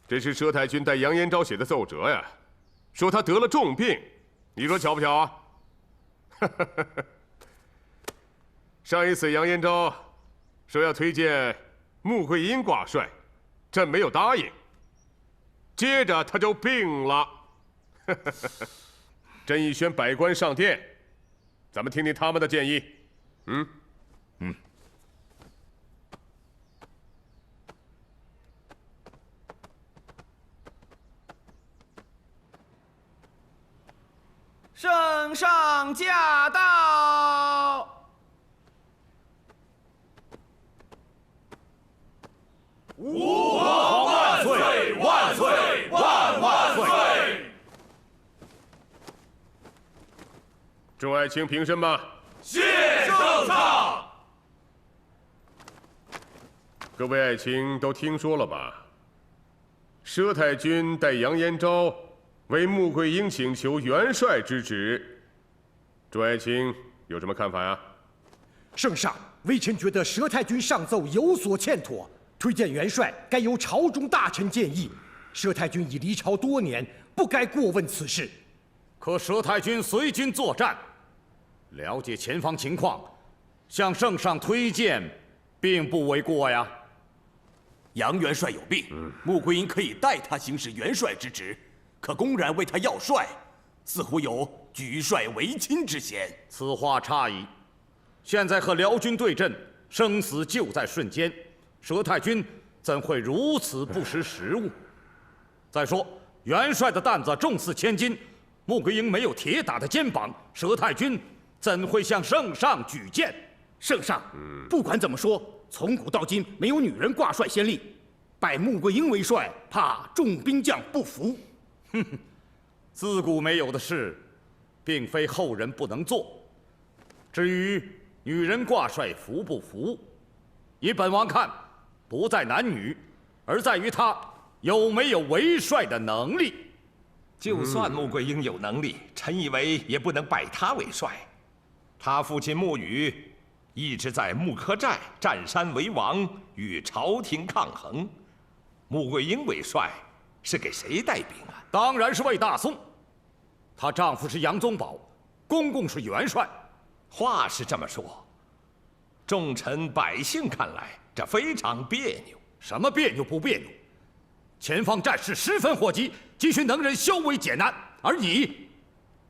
这是佘太君代杨延昭写的奏折呀，说他得了重病，你说巧不巧啊？上一次杨延昭说要推荐穆桂英挂帅，朕没有答应。接着他就病了，朕已宣百官上殿，咱们听听他们的建议。圣上驾到！吾皇万岁！万岁！万岁！众爱卿平身吧。谢圣上。各位爱卿都听说了吧？佘太君代杨延昭为穆桂英请求元帅之职，众爱卿有什么看法呀？圣上，微臣觉得佘太君上奏有所欠妥，推荐元帅该由朝中大臣建议。佘太君已离朝多年，不该过问此事。可佘太君随军作战，了解前方情况，向圣上推荐，并不为过呀。杨元帅有病，穆桂英可以代他行使元帅之职，可公然为他要帅，似乎有举帅为亲之嫌。此话差矣。现在和辽军对阵，生死就在瞬间，佘太君怎会如此不识时务？再说，元帅的担子重似千斤，穆桂英没有铁打的肩膀，佘太君怎会向圣上举荐？圣上，不管怎么说，从古到今没有女人挂帅先例，拜穆桂英为帅，怕众兵将不服。哼哼，自古没有的事，并非后人不能做。至于女人挂帅服不服，以本王看，不在男女，而在于她有没有为帅的能力。就算穆桂英有能力，臣以为也不能拜她为帅。他父亲穆羽一直在穆柯寨占山为王，与朝廷抗衡。穆桂英为帅，是给谁带兵啊？当然是为大宋。她丈夫是杨宗保，公公是元帅。话是这么说，众臣百姓看来，这非常别扭。什么别扭不别扭？前方战事十分火急，急需能人消危解难，而你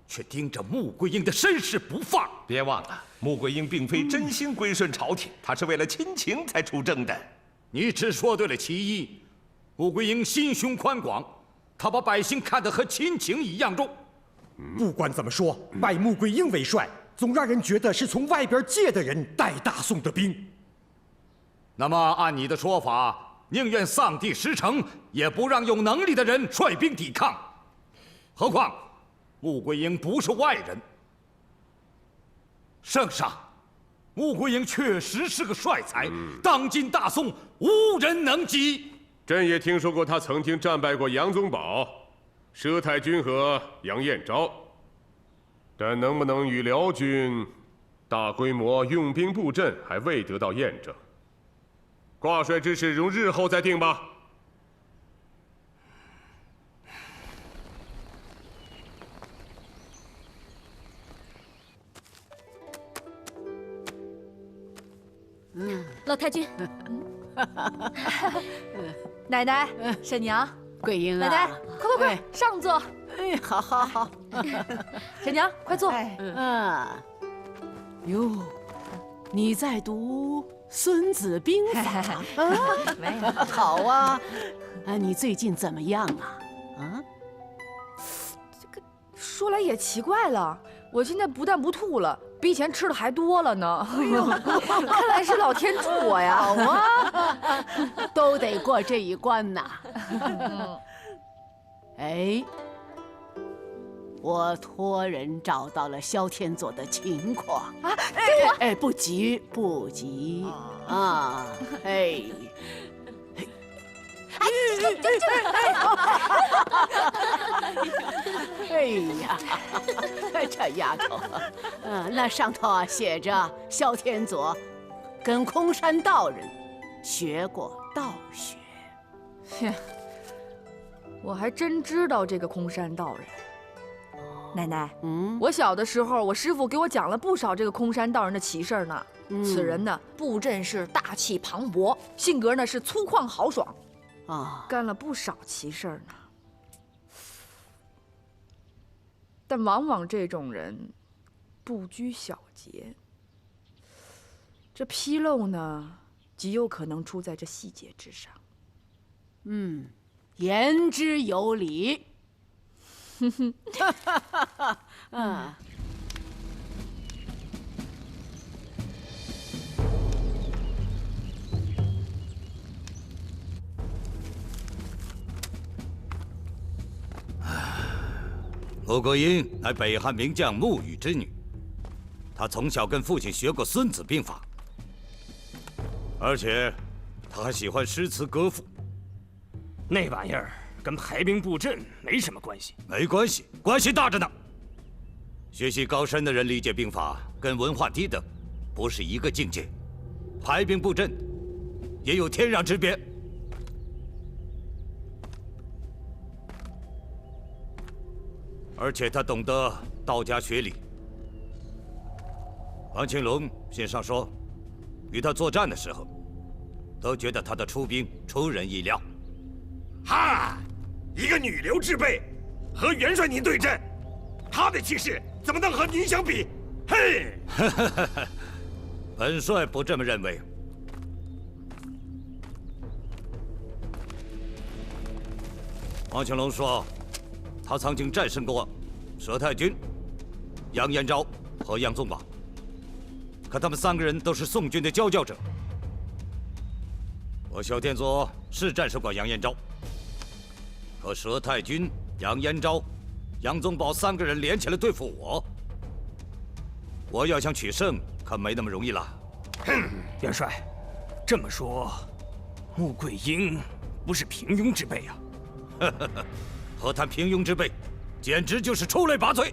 却盯着穆桂英的身世不放。别忘了，穆桂英并非真心归顺朝廷，她是为了亲情才出征的。你只说对了其一，穆桂英心胸宽广，她把百姓看得和亲情一样重。不管怎么说，拜穆桂英为帅，总让人觉得是从外边借的人带大宋的兵。那么按你的说法，宁愿丧地十城，也不让有能力的人率兵抵抗。何况穆桂英不是外人。圣上，穆桂英确实是个帅才，当今大宋无人能及。朕也听说过他曾经战败过杨宗保、佘太君和杨彦昭，但能不能与辽军大规模用兵布阵，还未得到验证。挂帅之事容日后再定吧。老太君，奶奶、婶娘、桂英啊，奶奶，快，上座。哎，好好好，婶娘，快坐。哟，你在读《孙子兵法》啊？没有。好啊，你最近怎么样啊？啊？这个说来也奇怪了，我现在不但不吐了，比以前吃的还多了呢。哎呦，看来是老天助我呀！好啊，都得过这一关呐。哎，我托人找到了萧天佐的情况啊！给我！哎，不急不急啊！哎。哎呀，这丫头，那上头啊写着萧天佐跟空山道人学过道学。我还真知道这个空山道人。奶奶，嗯，我小的时候，我师傅给我讲了不少这个空山道人的奇事儿呢。此人呢，布阵是大气磅礴，性格呢是粗犷豪爽，啊，干了不少奇事儿呢。但往往这种人不拘小节，这纰漏呢，极有可能出在这细节之上。言之有理。嗯。穆桂英乃北汉名将穆羽之女，她从小跟父亲学过《孙子兵法》，而且她还喜欢诗词歌赋。那玩意儿跟排兵布阵没什么关系。没关系，关系大着呢。学习高深的人理解兵法，跟文化低的不是一个境界。排兵布阵也有天壤之别。而且他懂得道家学理。王庆龙信上说，与他作战的时候，都觉得他的出兵出人意料。哈，一个女流之辈，和元帅您对阵，他的气势怎么能和您相比？嘿，本帅不这么认为。王庆龙说，他曾经战胜过佘太君、杨延昭和杨宗保，可他们3个人都是宋军的佼佼者。我萧天佐是战胜过杨延昭，可佘太君、杨延昭、杨宗保3个人联起来对付我要想取胜，可没那么容易了。哼，元帅，这么说，穆桂英不是平庸之辈啊？何谈平庸之辈，简直就是出类拔萃。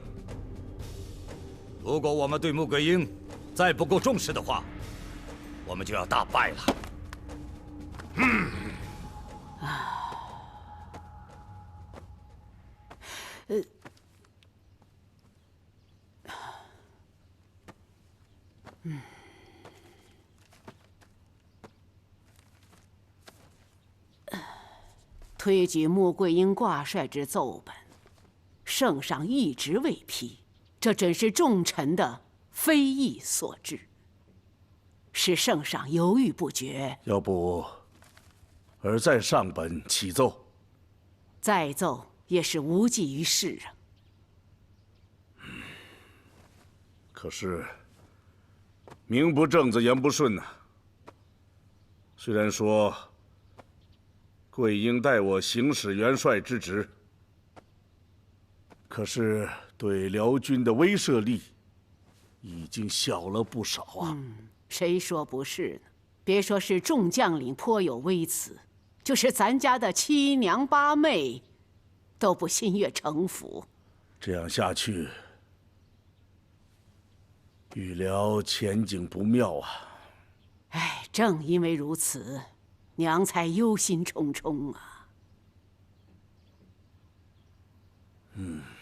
如果我们对穆桂英再不够重视的话，我们就要大败了。推举穆桂英挂帅之奏本，圣上一直未批，这真是众臣的非议所致，使圣上犹豫不决。要不，儿再上本启奏？再奏也是无济于事啊。可是，名不正子言不顺呐。虽然说桂英代我行使元帅之职，可是对辽军的威慑力已经小了不少啊。谁说不是呢？别说是众将领颇有微词，就是咱家的七娘八妹，都不心悦诚服。这样下去，预辽前景不妙啊！哎，正因为如此，娘才忧心忡忡啊。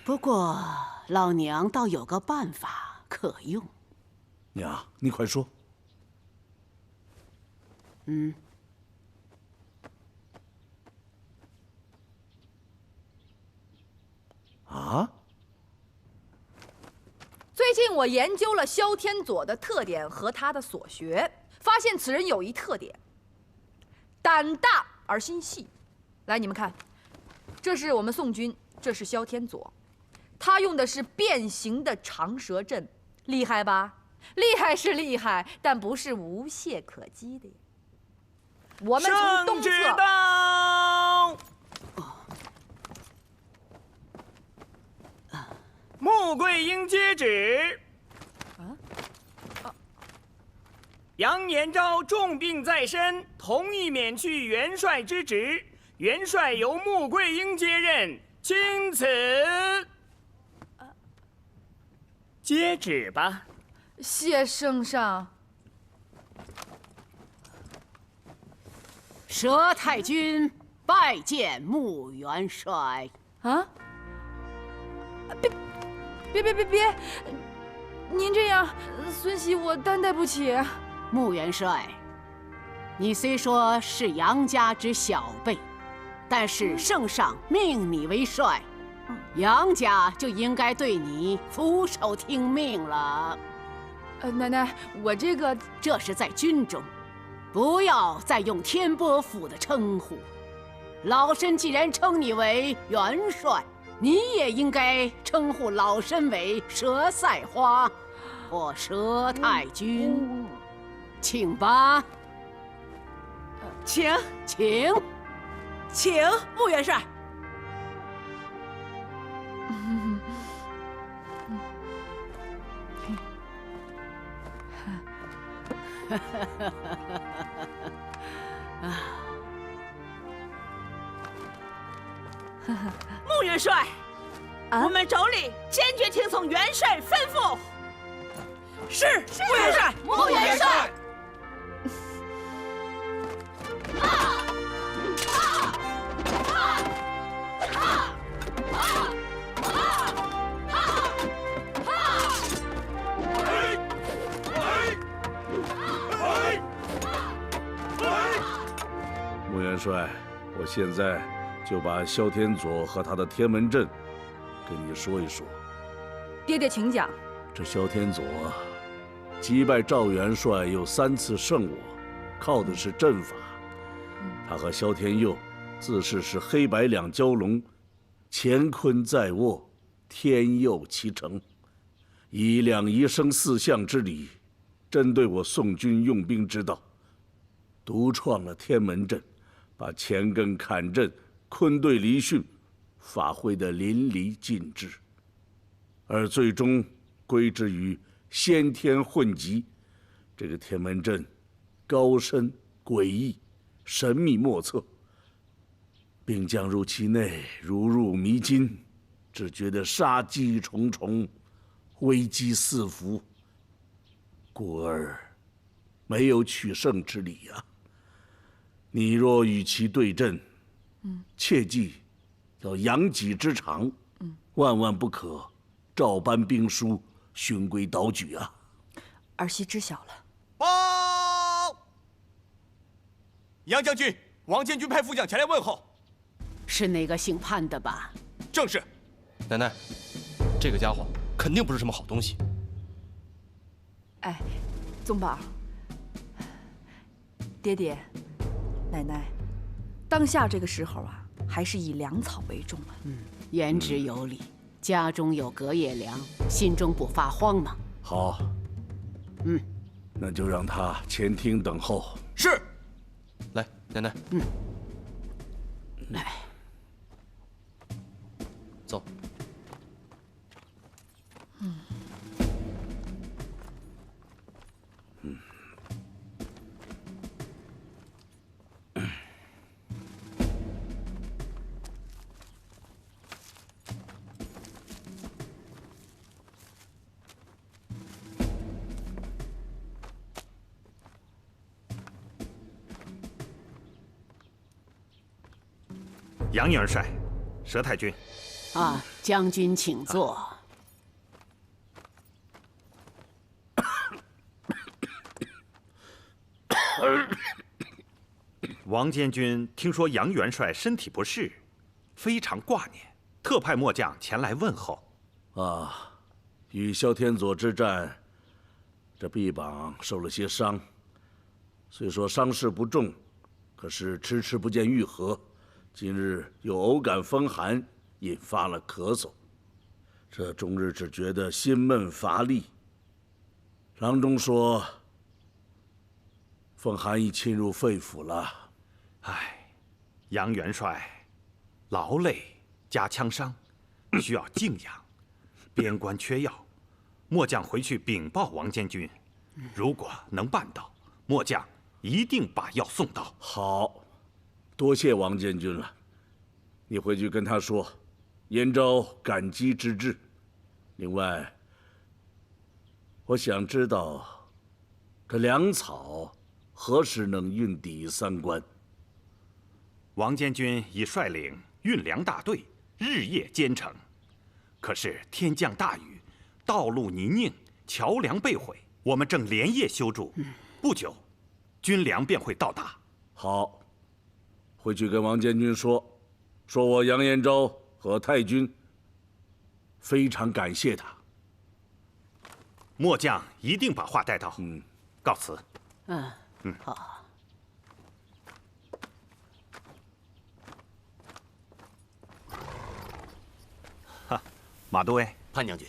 不过老娘倒有个办法可用。娘，你快说。啊？最近我研究了萧天佐的特点和他的所学，发现此人有一特点：胆大而心细。来，你们看，这是我们宋军，这是萧天佐，他用的是变形的长蛇阵，厉害吧？厉害是厉害，但不是无懈可击的呀。我们从东侧。穆桂英接旨。杨延昭重病在身，同意免去元帅之职，元帅由穆桂英接任，钦此。接旨吧。谢圣上。佘太君拜见穆元帅。啊！别！您这样，孙喜我担待不起。穆元帅，你虽说是杨家之小辈，但是圣上命你为帅，杨家就应该对你俯首听命了。奶奶，我这是在军中，不要再用天波府的称呼。老身既然称你为元帅，你也应该称呼老身为佘赛花或佘太君，请吧。请穆元帅。穆元帅，我们妯娌坚决听从元帅吩咐。是，穆元帅，穆元帅。穆元帅，我现在就把萧天佐和他的天门阵跟你说一说。爹爹请讲。这萧天佐击败赵元帅又3次胜我，靠的是阵法。他和萧天佑自是黑白两蛟龙，乾坤在握，天佑其成，以两仪生四象之理，针对我宋军用兵之道，独创了天门阵，把乾艮坎阵、坤兑离巽发挥得淋漓尽致，而最终归之于先天混集。这个天门阵高深诡异，神秘莫测，并将入其内，如入迷津，只觉得杀机重重，危机四伏，故而没有取胜之理啊！你若与其对阵，切记要扬己之长，万万不可照搬兵书，循规蹈矩啊！儿媳知晓了。报！杨将军，王建军派副将前来问候。是那个姓潘的吧？正是。奶奶，这个家伙肯定不是什么好东西。哎，宗宝，爹爹，奶奶，当下这个时候啊，还是以粮草为重啊。言之有理。家中有隔夜粮，心中不发慌吗？好，那就让他前厅等候。是。来，奶奶。来，走。杨元帅，佘太君。啊，将军请坐。王监军听说杨元帅身体不适，非常挂念，特派末将前来问候。啊，与萧天佐之战，这臂膀受了些伤，虽说伤势不重，可是迟迟不见愈合。今日又偶感风寒，引发了咳嗽，这终日只觉得心闷乏力。郎中说，风寒已侵入肺腑了。唉，杨元帅劳累加枪伤，需要静养。边关缺药，末将回去禀报王监军，如果能办到，末将一定把药送到。好。多谢王监军了，你回去跟他说，延昭感激之至。另外，我想知道，这粮草何时能运抵3关？王监军已率领运粮大队日夜兼程，可是天降大雨，道路泥泞，桥梁被毁，我们正连夜修筑，不久，军粮便会到达。好，回去跟王监军说，说我杨延昭和太君非常感谢他。末将一定把话带到。告辞。好。马都尉，潘将军，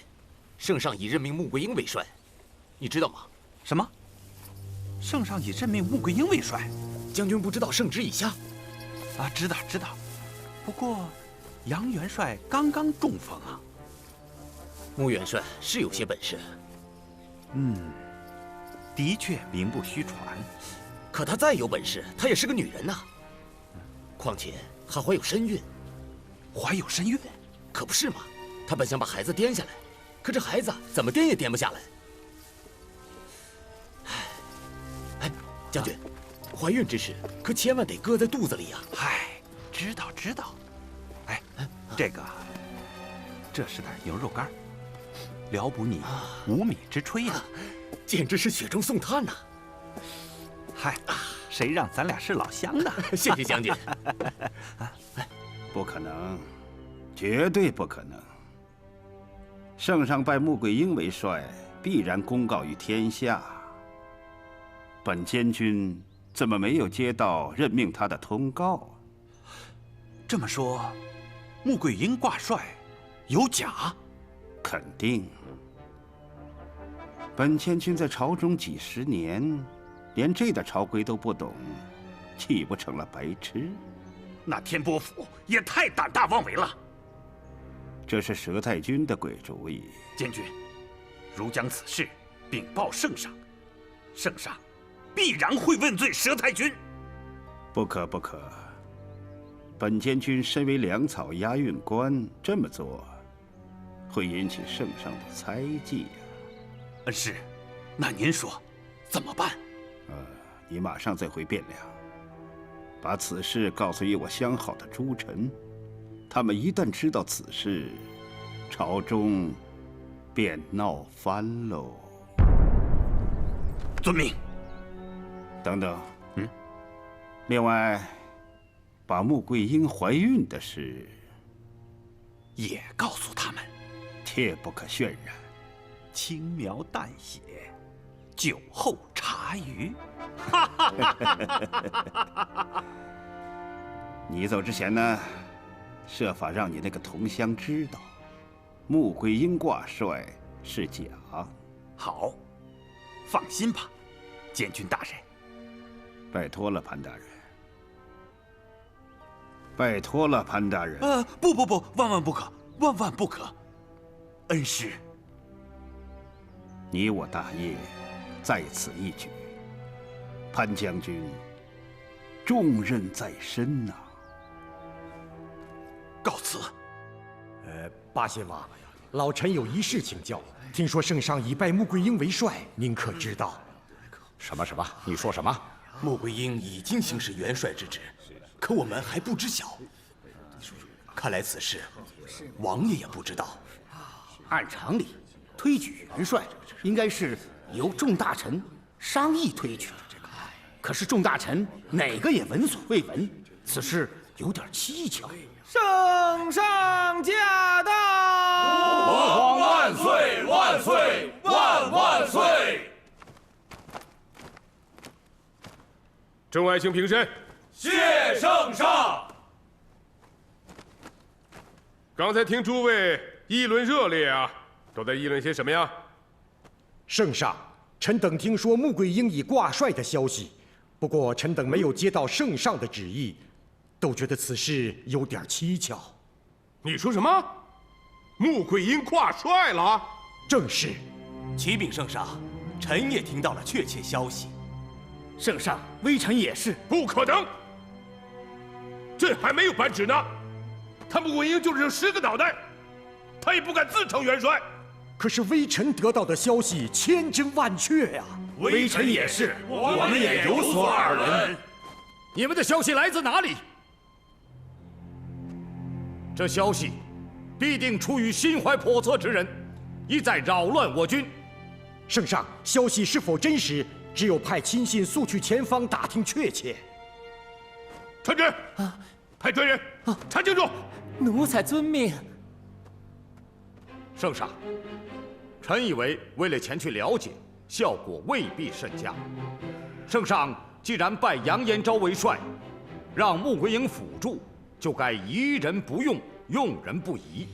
圣上已任命穆桂英为帅，你知道吗？什么？圣上已任命穆桂英为帅？将军不知道圣旨已下？啊，知道。不过，杨元帅刚刚中风啊。穆元帅是有些本事。的确名不虚传。可他再有本事，她也是个女人呐。况且还怀有身孕。怀有身孕？可不是嘛。他本想把孩子掂下来，可这孩子怎么掂也掂不下来。哎，将军，怀孕之时可千万得搁在肚子里呀。知道。哎，这是点牛肉干，聊补你无米之炊呀。简直是雪中送炭呐！谁让咱俩是老乡呢？谢谢将军。不可能，绝对不可能。圣上拜穆桂英为帅，必然公告于天下。本监军怎么没有接到任命他的通告？这么说，穆桂英挂帅有假？肯定。本监军在朝中几十年，连这点朝规都不懂，岂不成了白痴？那天波府也太胆大妄为了。这是佘太君的鬼主意。监军，如将此事禀报圣上，圣上必然会问罪佘太君。不可。本监军身为粮草押运官，这么做会引起圣上的猜忌呀。恩师，那您说怎么办？你马上再回汴梁，把此事告诉与我相好的诸臣。他们一旦知道此事，朝中便闹翻喽。遵命。等等，另外，把穆桂英怀孕的事也告诉他们，切不可渲染，轻描淡写，酒后茶余。你走之前呢，设法让你那个同乡知道，穆桂英挂帅是假。好，放心吧，监军大人。拜托了，潘大人。拜托了，潘大人。不，万万不可，万万不可。恩师，你我大业在此一举，潘将军重任在身呐。告辞。八仙王，老臣有一事请教。听说圣上已拜穆桂英为帅，您可知道？什么？你说什么？穆桂英已经行使元帅之职，可我们还不知晓。看来此事王爷也不知道。按常理，推举元帅应该是由众大臣商议推举。可是众大臣哪个也闻所未闻，此事有点蹊跷。圣上驾到！吾皇万岁万岁万万岁！众爱卿平身。谢圣上。刚才听诸位议论热烈啊，都在议论些什么呀？圣上，臣等听说穆桂英已挂帅的消息，不过臣等没有接到圣上的旨意，都觉得此事有点蹊跷。你说什么？穆桂英挂帅了？正是。启禀圣上，臣也听到了确切消息。圣上，微臣也是。不可能！朕还没有颁旨呢，他穆桂英就是这10个脑袋，他也不敢自称元帅。可是微臣得到的消息千真万确呀。微臣也是，我们也有所耳闻。你们的消息来自哪里？这消息必定出于心怀叵测之人，意在扰乱我军。圣上，消息是否真实，只有派亲信速去前方打听确切。传旨，派专人查清楚。奴才遵命。圣上，臣以为为了前去了解，效果未必甚佳。圣上既然拜杨延昭为帅，让穆桂英辅助，就该疑人不用，用人不疑。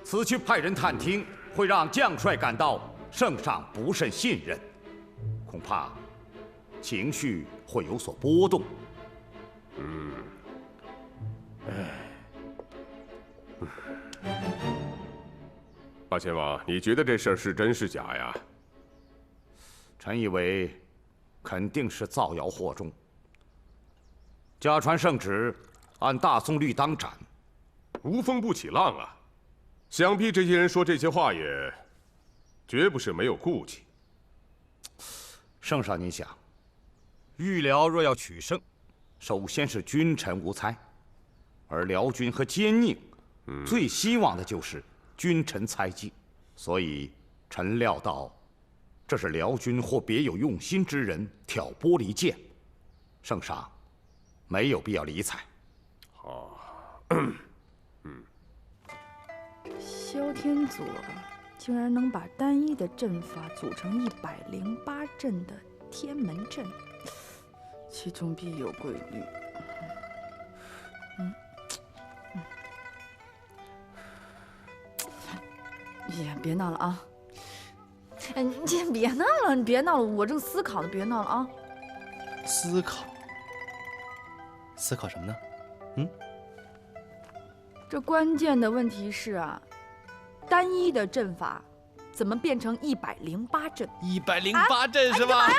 此去派人探听，会让将帅感到圣上不甚信任，恐怕情绪会有所波动。八千王，你觉得这事儿是真是假呀？臣以为肯定是造谣惑众。假传圣旨，按大宋律当斩，无风不起浪啊！想必这些人说这些话也绝不是没有顾忌。圣上，您想，御辽若要取胜，首先是君臣无猜，而辽军和奸佞，最希望的就是君臣猜忌。所以，臣料到，这是辽军或别有用心之人挑拨离间。圣上没有必要理睬。好，萧天佐竟然能把单一的阵法组成108阵的天门阵，其中必有规律。也别闹了啊！哎，你先别闹了，你别闹了，我正思考呢，别闹了啊！思考什么呢？这关键的问题是啊，单一的阵法怎么变成108阵？108阵是吧？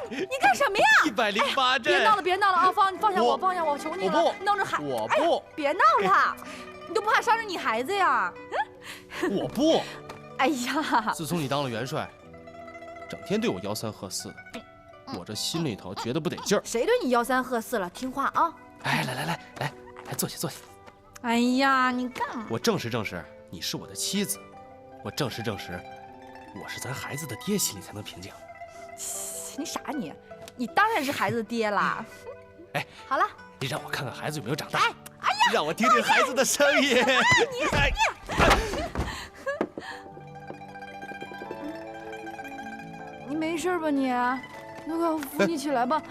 你干什么呀？108阵！别闹了，别闹了啊！放下我，放下我，求你了！我不闹着喊，我不！别闹了，你都不怕伤着你孩子呀？我不！哎呀！自从你当了元帅，整天对我吆三喝四的，我这心里头觉得不得劲儿。谁对你吆三喝四了？听话啊！哎，来，坐下。哎呀，你干嘛？我证实，你是我的妻子。我证实，我是咱孩子的爹，心里才能平静。你傻你？你当然是孩子的爹啦！哎，好了，你让我看看孩子有没有长大。哎呀，让我听听孩子的声音。你没事吧你？快我扶你起来吧。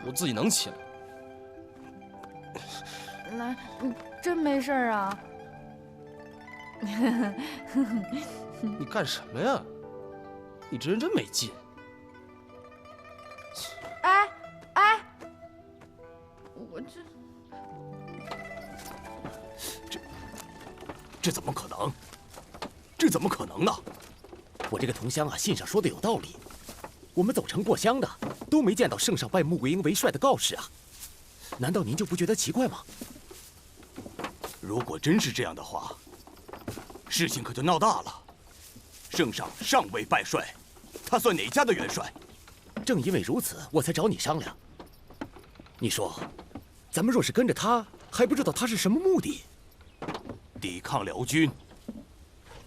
我自己能起来。来，你真没事啊？你干什么呀？你这人真没劲。哎，我这怎么可能？这怎么可能呢？我这个同乡啊，信上说的有道理。我们走城过乡的都没见到圣上拜穆桂英为帅的告示啊，难道您就不觉得奇怪吗？如果真是这样的话，事情可就闹大了。圣上尚未拜帅，他算哪家的元帅？正因为如此，我才找你商量。你说，咱们若是跟着他，还不知道他是什么目的？抵抗辽军，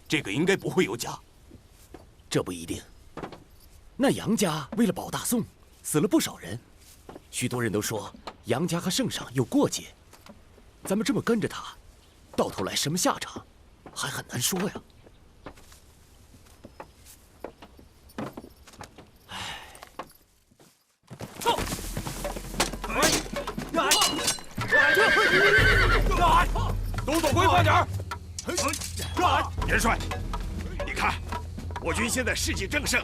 这个应该不会有假。这不一定。那杨家为了保大宋，死了不少人，许多人都说杨家和圣上有过节。咱们这么跟着他，到头来什么下场，还很难说呀。都走规范点儿！元帅，你看，我军现在士气正盛，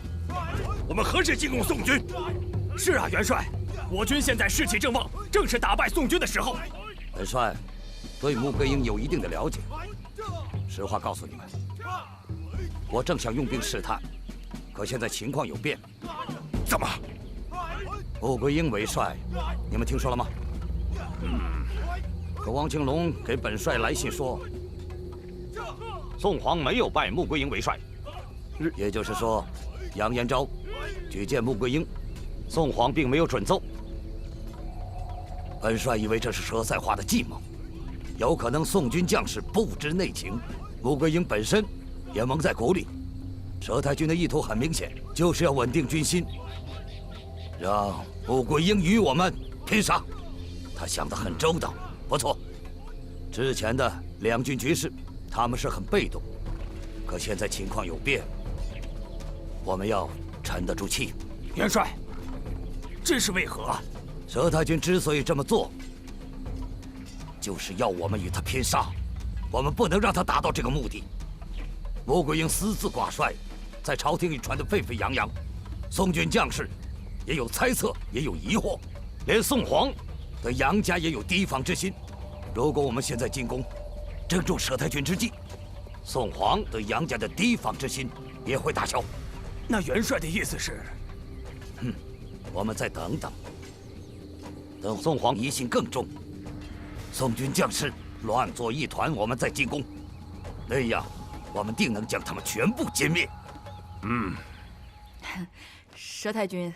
我们何时进攻宋军？是啊，元帅，我军现在士气正旺，正是打败宋军的时候。元帅对穆桂英有一定的了解，实话告诉你们，我正想用兵试探，可现在情况有变。怎么？穆桂英为帅，你们听说了吗？可王庆龙给本帅来信说，宋皇没有拜穆桂英为帅，也就是说，杨延昭举荐穆桂英，宋皇并没有准奏。本帅以为这是佘赛华的计谋，有可能宋军将士不知内情，穆桂英本身也蒙在鼓里。佘太君的意图很明显，就是要稳定军心，让穆桂英与我们拼杀。他想得很周到，不错。之前的两郡局势，他们是很被动，可现在情况有变，我们要沉得住气。元帅，这是为何？佘太君之所以这么做，就是要我们与他拼杀，我们不能让他达到这个目的。穆桂英私自挂帅，在朝廷里传得沸沸扬扬，宋军将士也有猜测，也有疑惑，连宋皇对杨家也有提防之心。如果我们现在进攻，正中佘太君之计，宋皇对杨家的提防之心也会打消。那元帅的意思是？我们再等等，等宋皇疑心更重，宋军将士乱作一团，我们再进攻，那样我们定能将他们全部歼灭。佘太君，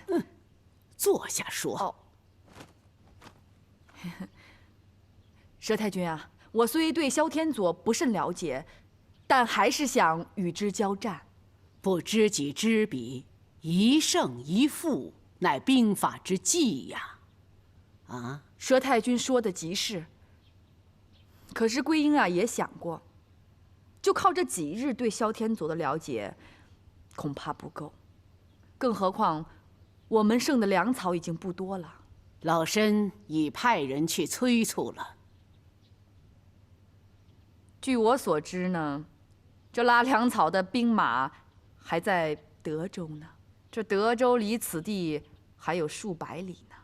坐下说。哦，佘太君啊，我虽对萧天佐不甚了解，但还是想与之交战。不知己知彼，一胜一负，乃兵法之计呀。啊，佘太君说的极是。可是桂英啊也想过，就靠这几日对萧天佐的了解，恐怕不够。更何况，我们剩的粮草已经不多了。老身已派人去催促了。据我所知呢，这拉粮草的兵马还在德州呢。这德州离此地还有数百里呢。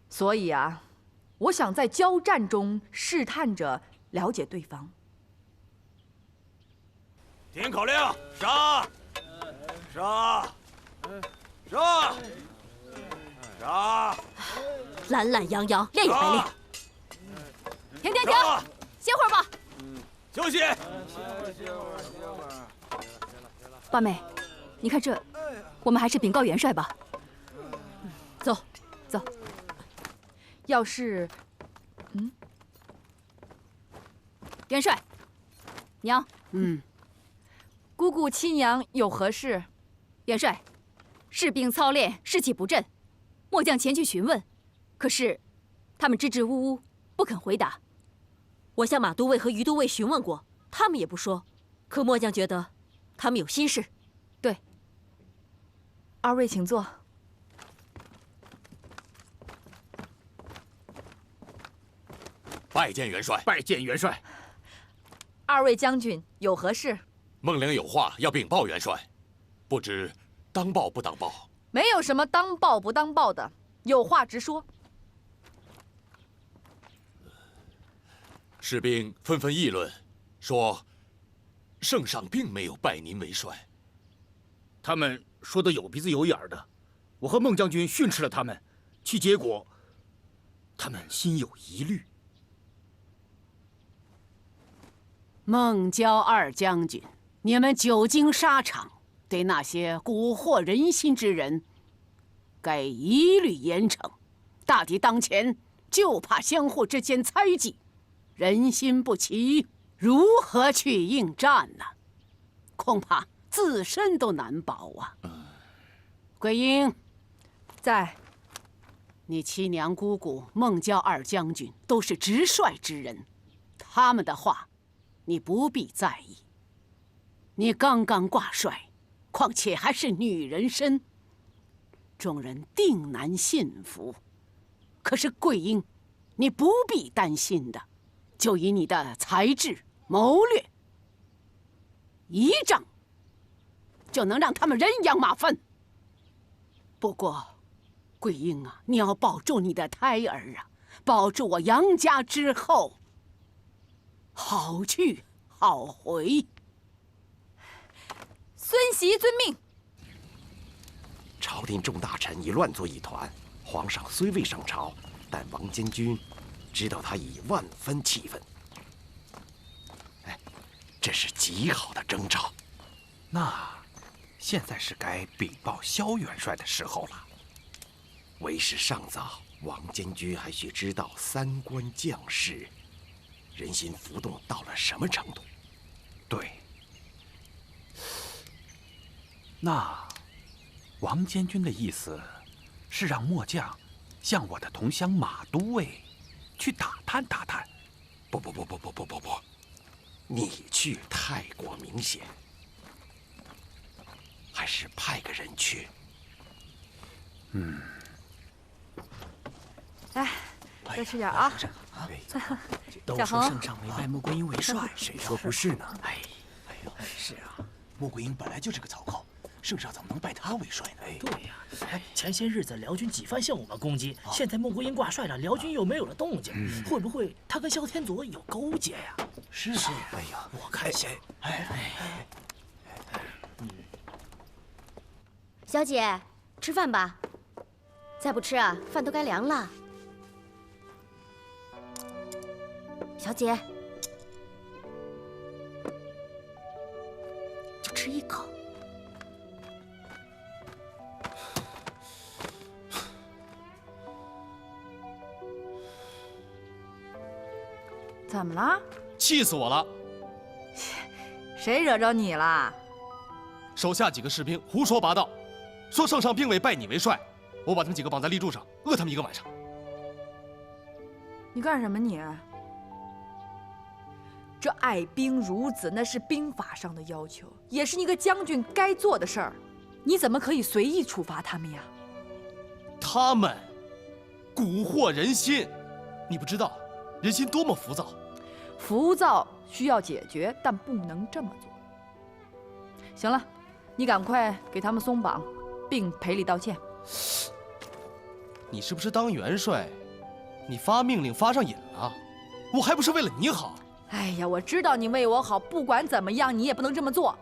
所以啊，我想在交战中试探着了解对方。听口令，杀！杀！杀！杀！懒懒洋洋，练也白练。停！歇会儿吧。休息。八妹，你看这，我们还是禀告元帅吧。走。要是，元帅，娘，姑姑亲娘有何事？元帅，士兵操练士气不振，末将前去询问，可是他们支支吾吾，不肯回答。我向马都尉和于都尉询问过，他们也不说。可末将觉得他们有心事。对。二位请坐。拜见元帅。拜见元帅。二位将军有何事？孟良有话要禀报元帅，不知当报不当报？没有什么当报不当报的，有话直说。士兵纷纷议论，说圣上并没有拜您为帅。他们说的有鼻子有眼的，我和孟将军训斥了他们，其结果，他们心有疑虑。孟郊二将军，你们久经沙场，对那些蛊惑人心之人，该一律严惩。大敌当前，就怕相互之间猜忌，人心不齐，如何去应战呢？恐怕自身都难保啊！桂英，在。你七娘姑姑孟郊二将军都是直率之人，他们的话，你不必在意。你刚刚挂帅，况且还是女人身，众人定难信服。可是桂英，你不必担心的，就以你的才智谋略，一仗就能让他们人仰马翻。不过，桂英啊，你要保住你的胎儿啊，保住我杨家之后，好去好回。孙袭遵命。朝廷众大臣已乱作一团，皇上虽未上朝，但王监军知道他已万分气愤。这是极好的征兆。那现在是该禀报萧元帅的时候了。为时尚早，王监军还需知道三关将士人心浮动到了什么程度。对。那王监军的意思是让末将向我的同乡马都尉去打探打探。不，你去太过明显，还是派个人去。来，再吃点啊！都说圣上没拜穆桂英为帅，谁说不是呢？哎呦，是啊，穆桂英本来就是个草寇，圣上怎么能拜他为帅呢？对呀，哎，前些日子辽军几番向我们攻击，现在穆桂英挂帅了，辽军又没有了动静，会不会他跟萧天佐有勾结呀？是啊，哎呀，我看小姐，吃饭吧。再不吃啊，饭都该凉了。小姐，就吃一口。怎么了？气死我了！谁惹着你了？手下几个士兵胡说八道，说圣上并未拜你为帅，我把他们几个绑在立柱上，饿他们一个晚上。你干什么你？这爱兵如子，那是兵法上的要求，也是一个将军该做的事儿。你怎么可以随意处罚他们呀？他们蛊惑人心，你不知道人心多么浮躁。浮躁需要解决，但不能这么做。行了，你赶快给他们松绑，并赔礼道歉。你是不是当元帅，你发命令发上瘾了？我还不是为了你好。哎呀，我知道你为我好，不管怎么样，你也不能这么做。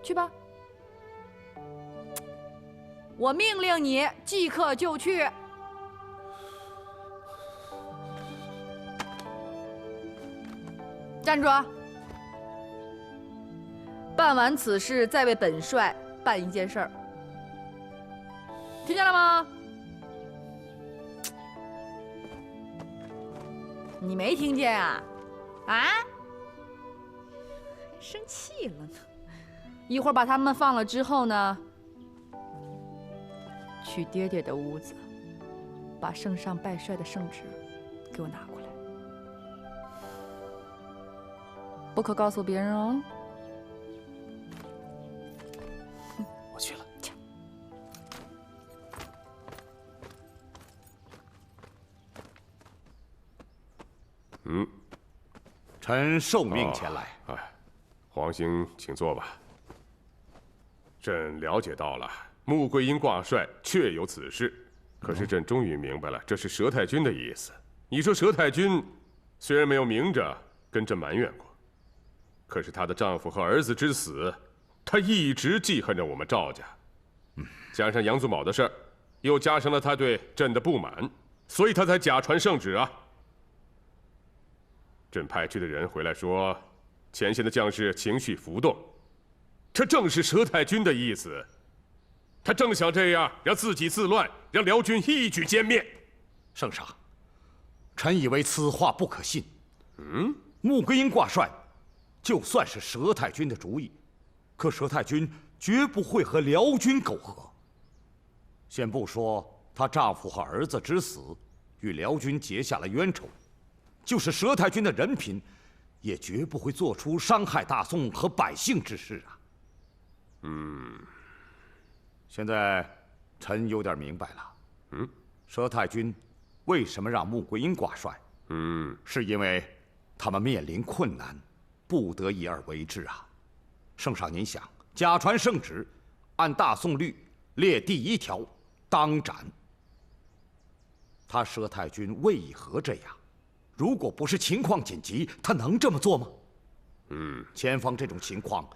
去吧，我命令你即刻就去。站住！办完此事，再为本帅办一件事儿，听见了吗？你没听见啊？啊？生气了呢！一会儿把他们放了之后呢，去爹爹的屋子，把圣上拜帅的圣旨给我拿过来，不可告诉别人哦。我去了。臣受命前来。皇兄，请坐吧。朕了解到了，穆桂英挂帅确有此事，可是朕终于明白了，这是佘太君的意思。你说佘太君虽然没有明着跟朕埋怨过，可是她的丈夫和儿子之死，她一直记恨着我们赵家。加上杨宗保的事儿，又加上了她对朕的不满，所以她才假传圣旨啊。朕派去的人回来说，前线的将士情绪浮动，这正是佘太君的意思。他正想这样让自己自乱，让辽军一举歼灭。圣上，臣以为此话不可信。穆桂英挂帅，就算是佘太君的主意，可佘太君绝不会和辽军苟合。先不说她丈夫和儿子之死与辽军结下了冤仇，就是佘太君的人品，也绝不会做出伤害大宋和百姓之事啊。现在臣有点明白了。佘太君为什么让穆桂英挂帅？是因为他们面临困难，不得已而为之啊。圣上，您想，假传圣旨，按大宋律列第1条，当斩。他佘太君为何这样？如果不是情况紧急，他能这么做吗？前方这种情况，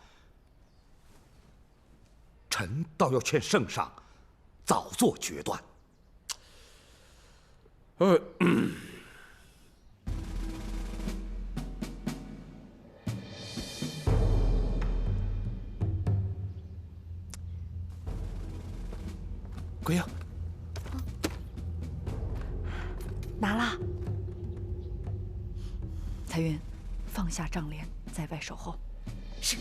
臣倒要劝圣上早做决断。桂英，拿了。彩云，放下帐帘，在外守候。是。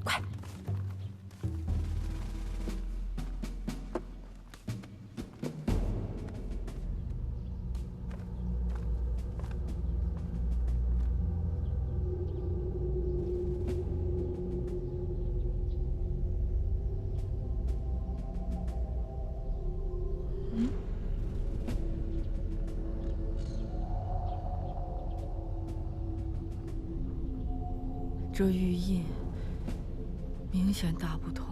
快。这玉印明显大不同。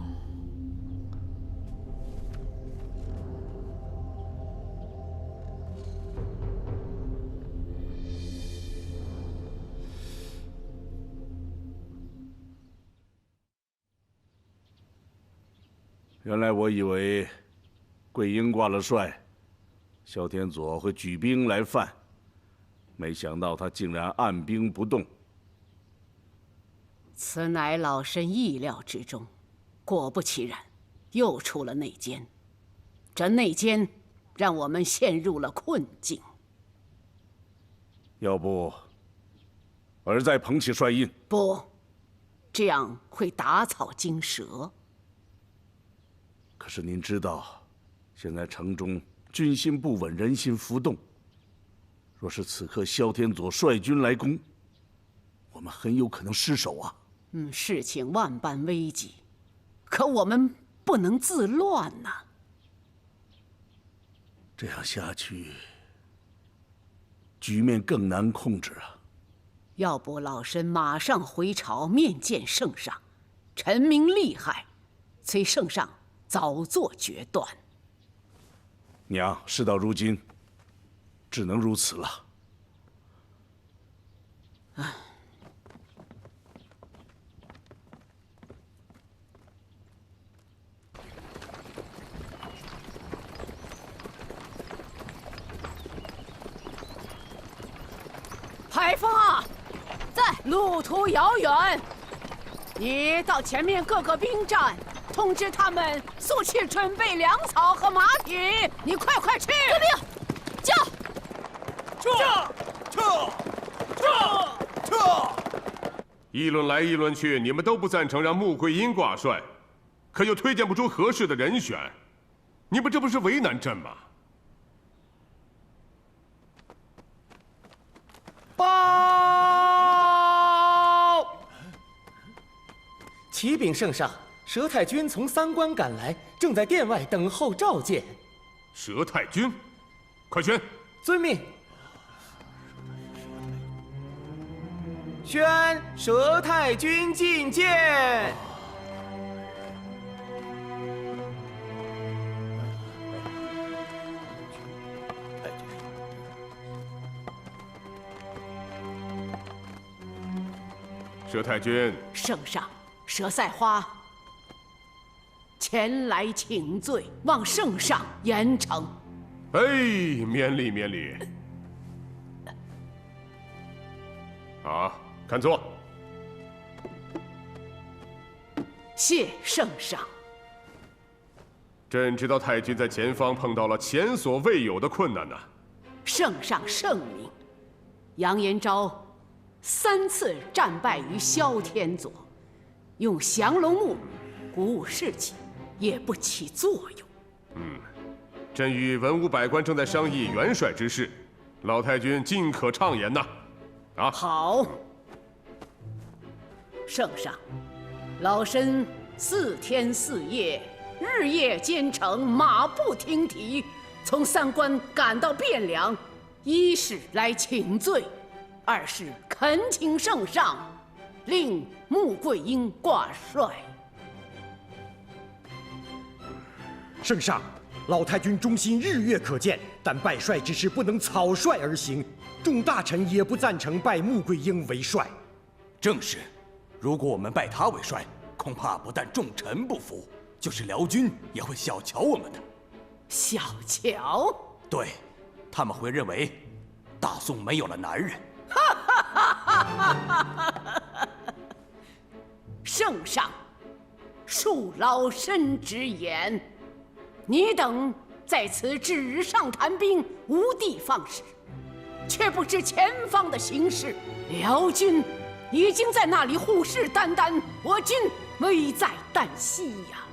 原来我以为桂英挂了帅，萧天佐会举兵来犯，没想到他竟然按兵不动。此乃老身意料之中，果不其然，又出了内奸。这内奸让我们陷入了困境。要不，儿再捧起帅印？不，这样会打草惊蛇。可是您知道，现在城中军心不稳，人心浮动。若是此刻萧天佐率军来攻，我们很有可能失守啊！事情万般危急，可我们不能自乱呐。这样下去，局面更难控制啊！要不老身马上回朝面见圣上，陈明利害，催圣上早做决断。娘，事到如今，只能如此了。唉。海峰啊，在，路途遥远，你到前面各个兵站，通知他们速去准备粮草和马匹。你快去！追兵，叫！撤！议论来议论去，你们都不赞成让穆桂英挂帅，可又推荐不出合适的人选，你们这不是为难朕吗？报！启禀圣上，佘太君从三关赶来，正在殿外等候召见。佘太君，快宣！遵命。宣佘太君觐见。佘太君，圣上，佘赛花前来请罪，望圣上严惩。哎，免礼免礼。好，看座。谢圣上。朕知道太君在前方碰到了前所未有的困难呐。圣上圣明，杨延昭3次战败于萧天佐，用降龙木鼓舞士气，也不起作用。朕与文武百官正在商议元帅之事，老太君尽可畅言呐。啊，好。圣上，老身4天4夜，日夜兼程，马不停蹄，从三关赶到汴梁，一是来请罪，二是恳请圣上令穆桂英挂帅。圣上，老太君忠心日月可见，但拜帅之事不能草率而行，众大臣也不赞成拜穆桂英为帅。正是，如果我们拜他为帅，恐怕不但众臣不服，就是辽军也会小瞧我们的。小瞧？对，他们会认为大宋没有了男人。圣上，恕老身直言，你等在此纸上谈兵，无的放矢，却不知前方的形势。辽军已经在那里虎视眈眈，我军危在旦夕呀！